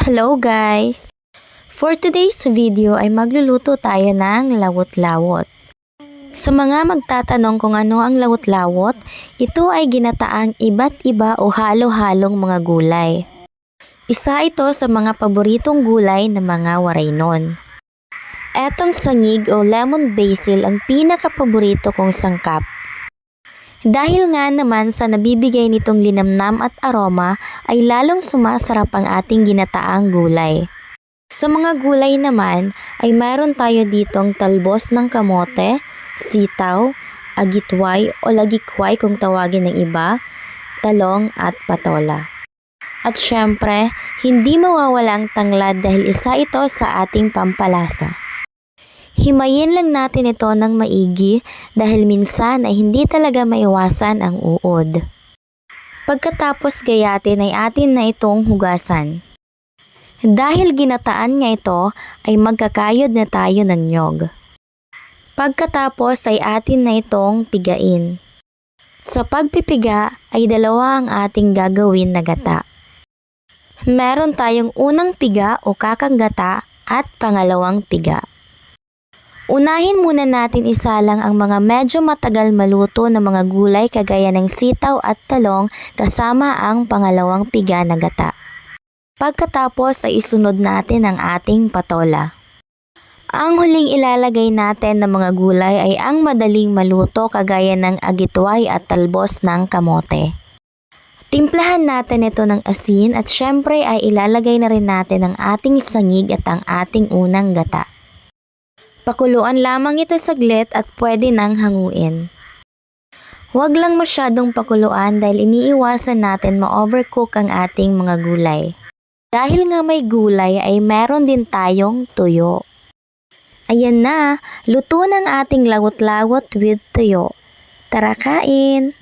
Hello guys! For today's video ay magluluto tayo ng lawot-lawot. Sa mga magtatanong kung ano ang lawot-lawot, ito ay ginataang iba't iba o halo-halong mga gulay. Isa ito sa mga paboritong gulay ng mga Waraynon. Etong sangig o lemon basil ang pinaka-paborito kong sangkap. Dahil nga naman sa nabibigay nitong linamnam at aroma ay lalong sumasarap ang ating ginataang gulay. Sa mga gulay naman ay mayroon tayo ditong talbos ng kamote, sitaw, agitway o lagikway kung tawagin ng iba, talong at patola. At syempre, hindi mawawala ang tanglad dahil isa ito sa ating pampalasa. Himayin lang natin ito ng maigi dahil minsan ay hindi talaga maiwasan ang uod. Pagkatapos gayatin ay atin na itong hugasan. Dahil ginataan nga ito ay magkakayod na tayo ng nyog. Pagkatapos ay atin na itong pigain. Sa pagpipiga ay dalawa ang ating gagawin na gata. Meron tayong unang piga o kakanggata at pangalawang piga. Unahin muna natin isalang ang mga medyo matagal maluto na mga gulay kagaya ng sitaw at talong kasama ang pangalawang piga na gata. Pagkatapos ay isunod natin ang ating patola. Ang huling ilalagay natin ng mga gulay ay ang madaling maluto kagaya ng agitway at talbos ng kamote. Timplahan natin ito ng asin at syempre ay ilalagay na rin natin ang ating sangig at ang ating unang gata. Pakuluan lamang ito saglit at pwede nang hanguin. Huwag lang masyadong pakuluan dahil iniiwasan natin ma-overcook ang ating mga gulay. Dahil nga may gulay ay meron din tayong tuyo. Ayan na, luto ng ating lawot-lawot with tuyo. Tara kain!